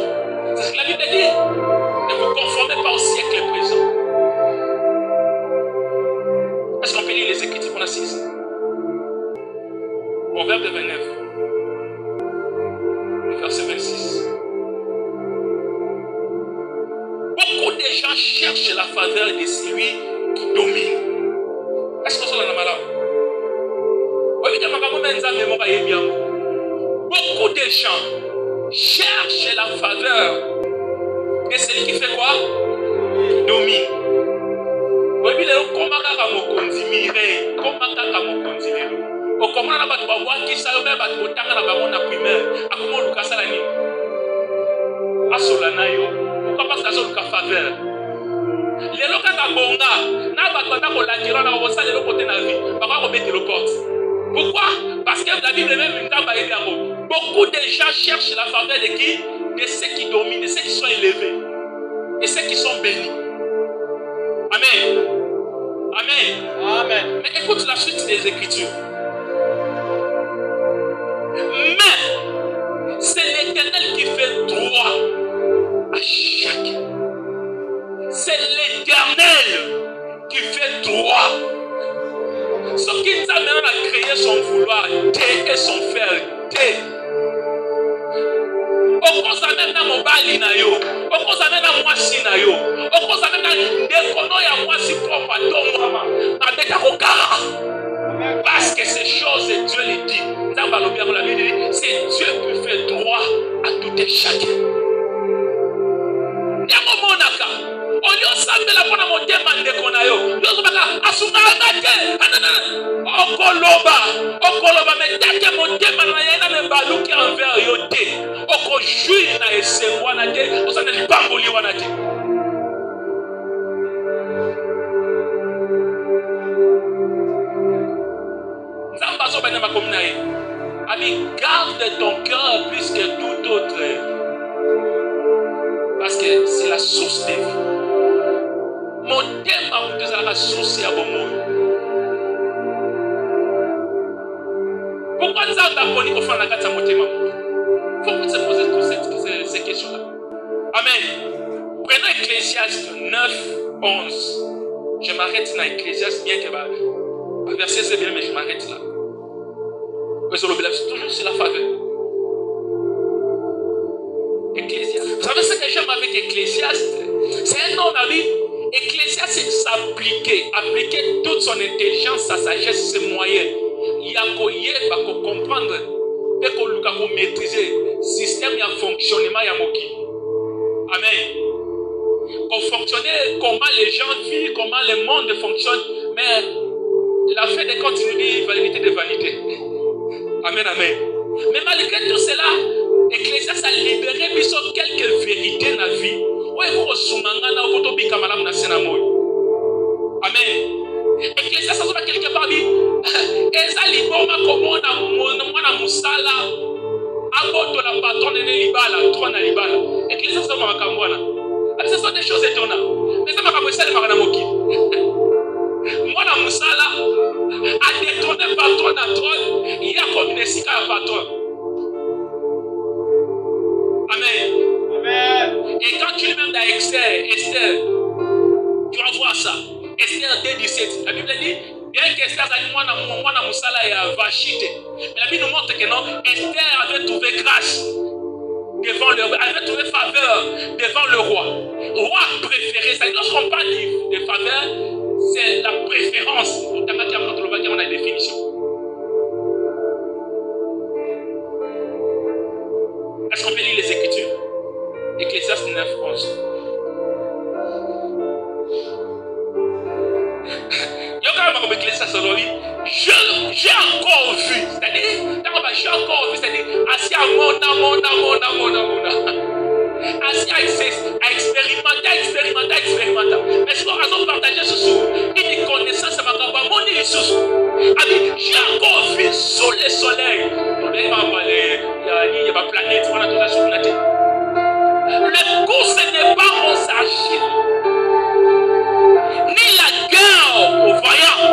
C'est ce que la Bible dit. Ne vous conformez pas au siècle présent. Est-ce qu'on peut lire les Écritures qu'on assiste? Proverbe 29. Beaucoup de gens cherchent la faveur de celui qui fait quoi? Qui domine. Oui, comment pourquoi? Parce que la Bible même beaucoup de gens cherchent la faveur de qui? De ceux qui dominent, de ceux qui sont élevés, de ceux qui sont bénis. Amen. Amen. Amen. Mais écoute la suite des Écritures. Mais c'est l'Éternel qui fait droit à chacun. C'est l'Éternel qui fait droit. Ce qui nous a maintenant à créer son vouloir, et son faire, okoza même mobali na yo, okoza même mwasi na yo, okoza même ndekono ya mwasi propre to mama, abeta kokara. Parce que ces choses, Dieu les dit. C'est Dieu qui fait droit à tout et chacun. Garde ton cœur plus que tout autre. Parce que c'est la source de vie. Mon thème a la source à bon monde. Pourquoi nous avons appris qu'on fait la carte à mon thème? Il faut qu'on se pose toutes ces questions-là. Amen. Prenons Ecclésiaste 9, 11. Je m'arrête dans Ecclésiaste, bien que le verset c'est bien, mais je m'arrête là. Mais sur le blâme, c'est toujours sur la faveur. Ecclésiaste. Vous savez ce que j'aime avec Ecclésiaste? C'est un homme à lui. Ecclésiaste, c'est s'appliquer, appliquer toute son intelligence, sa sagesse, ses moyens. Il y a qu'à comprendre et qu'à maîtriser le système et le fonctionnement de Moki. Amen. Qu'on fonctionner, comment les gens vivent, comment le monde fonctionne, mais la fin des comptes, il dit vanité de vanité. Amen, amen. Mais malgré tout cela, Ecclésiaste a libéré quelques vérités dans la vie. Amen. Ecclésiaste a quelque part dit ezali boma komona mwana musala aboto la patron ne libala trois na libala. Ecclésiaste a makambwana. Ce sont des choses étonnantes. Mais ça m'a pas ça le makana moki. Mwana musala a détourné patron na trône, il y a comme une sika patron. Amen. Amen. Et quand tu es même dans Esther, tu vas voir ça. Esther 2:17. La Bible dit, bien qu'Esther soit mwana musala ya Vashite, mais la Bible nous montre que non, Esther avait trouvé grâce devant le roi, avait trouvé faveur devant le roi. Roi préféré, c'est lorsqu'on parle de faveur, c'est la préférence. On a une définition. Est-ce qu'on peut lire les Écritures? Ecclésiaste 9, 11. J'ai encore vu, c'est-à-dire, j'ai encore vu, c'est-à-dire, assis à mon assis à expérimenter. Mais si on a partagé ce soir, une connaissance à ma campagne, mon Jésus, j'ai encore vu sous le soleil. Il y a ma planète, on a tout ça sur la terre. Le coup, ce n'est pas aux archives, ni la guerre aux voyants,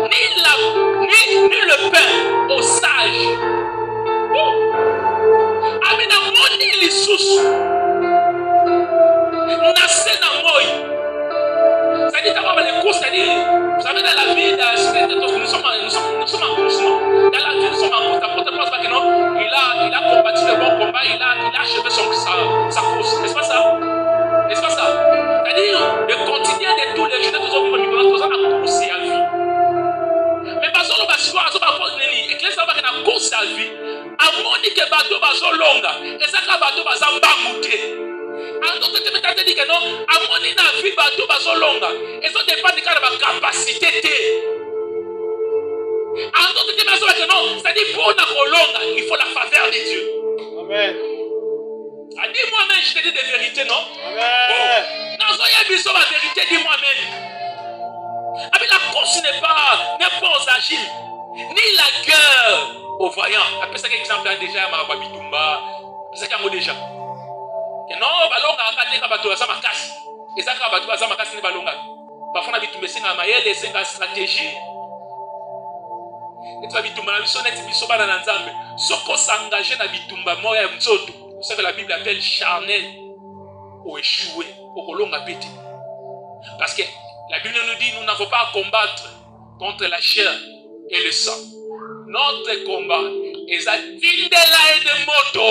ni le pain aux sages. Amen. Moni lisusu. Nassé na moi. Ça dit d'abord les courses, c'est-à-dire, vous savez, dans la vie, nous sommes en course, non? Dans la vie, nous sommes sa vie, amoni ke bato bazolonga, ezaka bato bazambangu te. Alors que tu me dit que non, amoni na vie bato bazolonga, ezo dépendre de ba capacité te. Alors que tu me dit que non, c'est-à-dire pour na kolonga, il faut la faveur de Dieu. Amen. Dis-moi même, je te dis des vérités, non? Amen. Dans un épisode, la vérité, dis-moi même. Mais la course n'est pas aux agiles, ni la guerre aux voyants. Après ça, exemple, déjà, ma babitumba, c'est ça qu'il y a déjà. Que non, balonga, akate kabato za makasi. Et ça, kabato za makasi ni balonga. Parfois, on a bitumbe senga mayele, senga stratégie. Et tu vas bitumba na biso net biso bana na nzambe. Soko s'engager na bitumba moya ya mzoto. C'est ce que la Bible appelle charnel ou échoué, au kolonga pété. Parce que la Bible nous dit nous n'avons pas à combattre contre la chair et le sang. Notre combat est à tindela et de moto.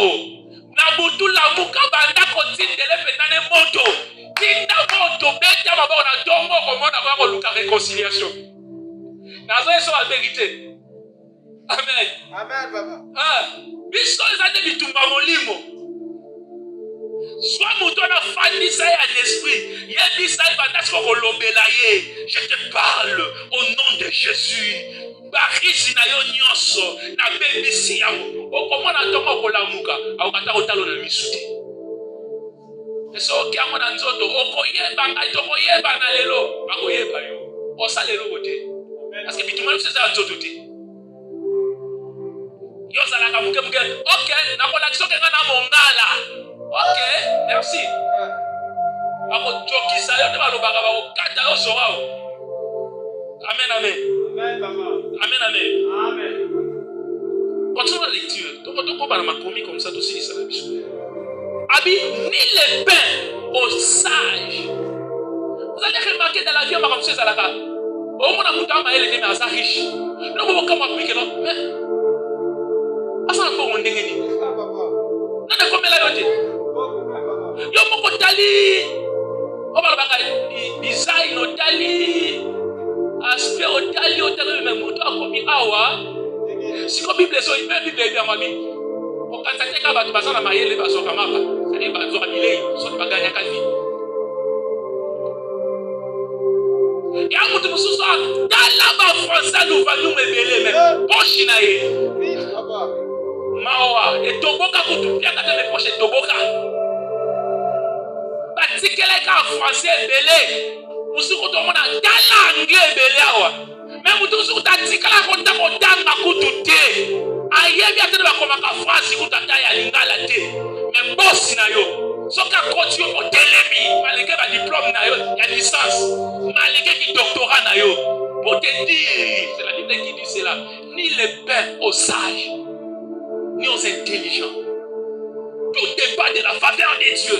Nabutu la muka banda ko tindele penane moto. Tinda moto beta mabona na dongo komona kwa luka réconciliation. Nazo eso la vérité. Amen. Amen, papa. Biso ezate bitumba molimo. Soit mouton a fandisa à l'esprit. Yebisa bandasi ko lobela ye. Je te parle au nom de Jésus. Barisi na yo nyonso na bebisi yango. Okomona tongo ko lamuka, akata ko talo na misute. Eso ki amo na nzoto okoyeba ngai tokoyeba na lelo, bakoyeba yo. Osalelo bote. Parce que bitumba c'est ça nzoto te. Yo zalaka muke muke. OK, na ko lakso ke ngana mongala. OK, merci. Ako jokisa yo te balobaka ba okata yo soa. Amen, amen. Amen, papa. Amen, amen. Amen. Continue la lecture. Donc on va ma commis comme ça aussi ça la biso. Abi ni les pains aux sages. Vous allez remarquer dans la vie on va comme ça là. Au moins on a maël et mais ça riche. Nous on comme appliquer non. Mais asa ko on ndengeni. Nana comme la yote. Yo moko tali. On va banga design o tali. Aspect au tali au tali même moto a commis awa. Si comme Bible so même Bible bien mami. Pour quand ça teka ba baza na mayele ba so kamaka. Ça dit ba zo bilei so ba ganya kazi. Ya mutu mususu dala ba français nous va nous mebeler même. Poche na ye. Mawa et toboka kutu pia kata me poche toboka. Batikele ka français belé. Musuku to mona dala anglais belé awa. Même mutu musuku tatikala konta kodanga kutu te. Ayebi atene ba komaka France kutu ta ya lingala te. Mais boss na yo. Soka koti yo telemi malgré ba diplôme na yo ya licence. Malgré ki doctorat na yo. Pour te dire, c'est la Bible qui dit cela, ni les pères aux sages, ni aux intelligents. Tout dépend de la faveur de Dieu.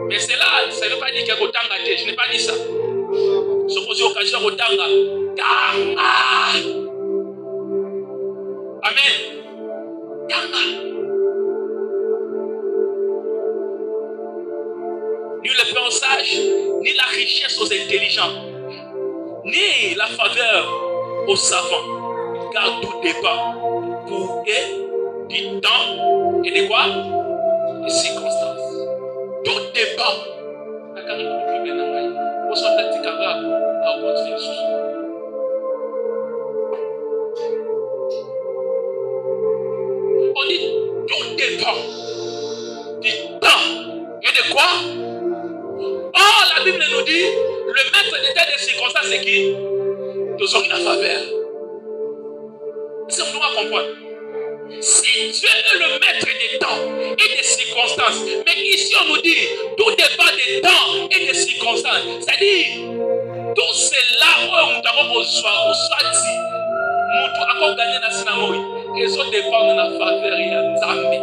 Mais c'est là, ça ne veut pas dire qu'il y a autant de je n'ai pas dit ça. Ce qu'on dit au cas où autant de Amen. Tanga. Ni le pain aux sages, ni la richesse aux intelligents, ni la faveur aux savants, car tout dépend pour eux du temps et de quoi? Des circonstances. Tout dépend. On dit tout dépend du temps et de quoi? Oh, la Bible nous dit, le maître d'état des circonstances, c'est qui? Nous avons la faveur. C'est pour nous à comprendre. Si Dieu est le maître des temps et des circonstances, mais ici on nous dit, tout dépend des temps et des circonstances. C'est-à-dire, tout cela, où nous avons besoin, où soit dit, nous avons gagné dans ce moment, et ça dépend de la faveur et de Nzambe.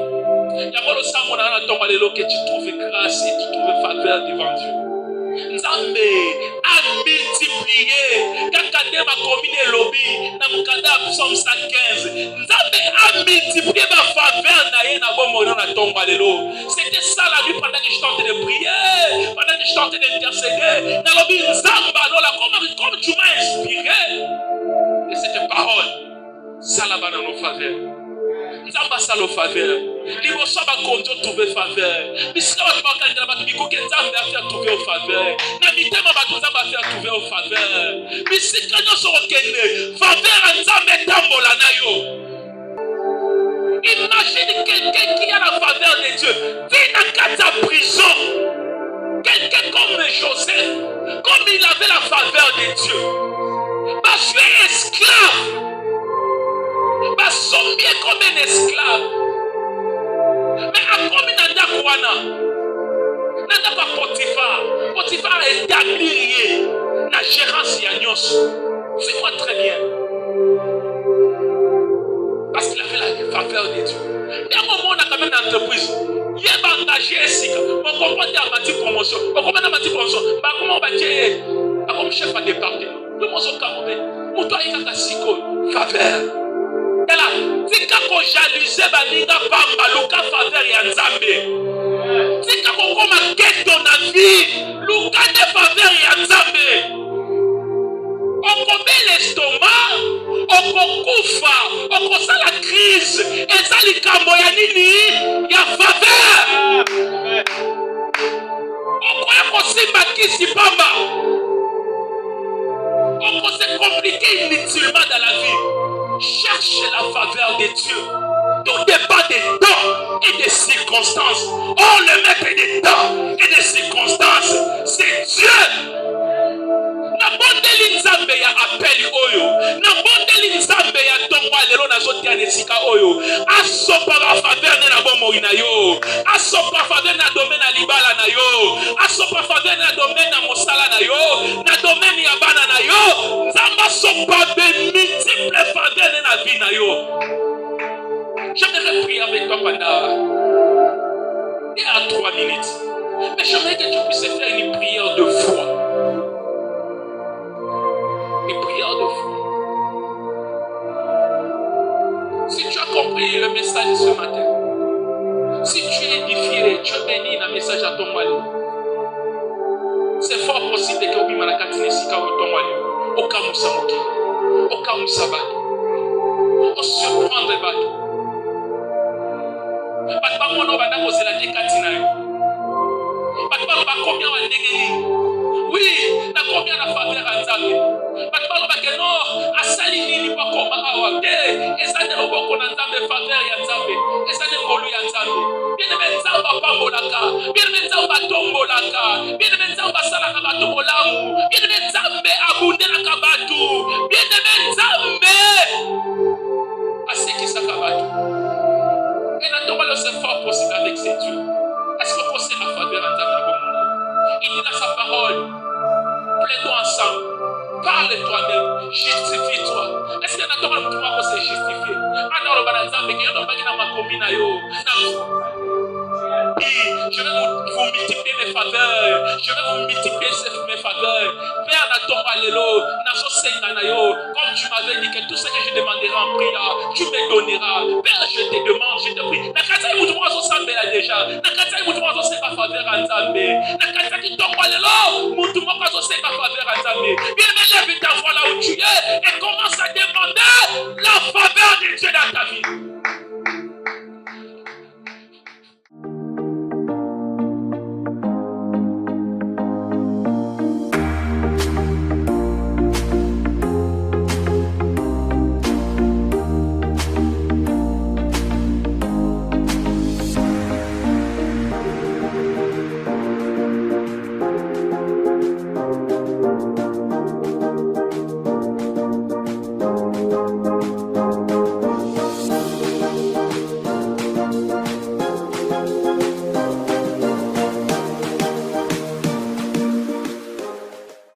Il y a le sang on a dans le que tu trouves grâce et tu trouves faveur devant Dieu. Nzambe a multiplié quand ma commune lobby na mukanda psalm 115. Nzambe a multiplié ma faveur na ye na bomo na tomba lelo. C'était ça la nuit pendant que je tentais de prier, pendant que je tentais d'intercéder. Na lobby Nzamba comme tu m'as inspiré. Et Salaba dans nos faveurs. Nzamba salo faveur. Liboso ba konto trouver faveur. Bisika ba bakali na ba biko ke nzamba afia trouver au faveur. Na mitema ba nzamba afia trouver au faveur. Bisika nyoso okende faveur nzamba tambola na yo. Imagine quelqu'un qui a la faveur de Dieu. Vit dans ta prison. Quelqu'un comme Joseph, comme il avait la faveur de Dieu. Parce que tu es esclave. Parce que bien comme un esclave. Mais à comme il n'a pas n'a pas Potiphar. Potiphar est établi la gérance Yagnos. Suis-moi très bien. Parce qu'il avait la faveur de Dieu. Il y a un moment, on a quand même une entreprise. Il y a un engagé ici. On comprend qu'il y a une promotion. On comprend qu'il y a une promotion. Comment on va dire comme chef à département. Tout le monde se calme. Pour toi, il y a une faveur. Et là, si on jalousie, il y a une faveur et un zambé. Si on commence dans la vie, il y a une faveur et un zambé. On commet l'estomac, on coufa, on conçoit la crise, et ça les camoyanini, il y a faveur. On croit qu'on s'est maquillé si pamba. On peut se compliquer inutilement dans la vie. Cherche la faveur de Dieu. Tout dépend des temps et des circonstances. Oh, le maître des temps et des circonstances, c'est Dieu. Nabondeli nzambe ya appel oyo. Nabondeli nzambe ya tongwa lelo na zotia nesika oyo. Asopa la faveur na bomo ina yo. Asopa faveur na domaine na libala na yo. Asopa faveur na domaine na mosala na yo. Na domaine ya bana na yo. Nzamba sopa de multiples faveurs na vie na yo. J'aimerais prier avec toi pendant et à 3 minutes. Mais j'aimerais que tu puisses faire une prière de foi. Une prière de foi. Si tu as compris le message ce matin, si tu es édifié, tu es béni dans le message à ton mari, c'est fort possible que tu aies katine sika ou ton mari, au cas où ça moque, au cas où ça va, au surprendre bateau. Pas mon nom va poser la décatina. Pas combien va dégainer. Oui, na combien la faveur à Nzambe. Pas que non, à salini pas comme awa. Et ça ne va pas Nzambe faveur ya Nzambe. Et ça ne va ya Nzambe. Bien aimé Nzamba pambolaka. Bien aimé Nzamba tombolaka. Bien aimé Nzamba salaka batomolamu. Bien aimé Nzambe abundela kabatu. Bien aimé Nzambe. Aseki sakabatu. Et naturellement, c'est fort possible avec ces dieux. Est-ce que vous possédez la faveur en tant que monde? Il dit dans sa parole, plaide-toi ensemble, parle-toi-même, justifie-toi. Est-ce que naturellement, tu vas se justifier? Alors, je vais vous multiplier mes faveurs. Je vais vous multiplier mes faveurs. Père, comme tu m'avais dit que tout ce que je demanderai en prière, tu me donneras. Père, je te demande, je te prie. Bien, lève ta voix là où tu es et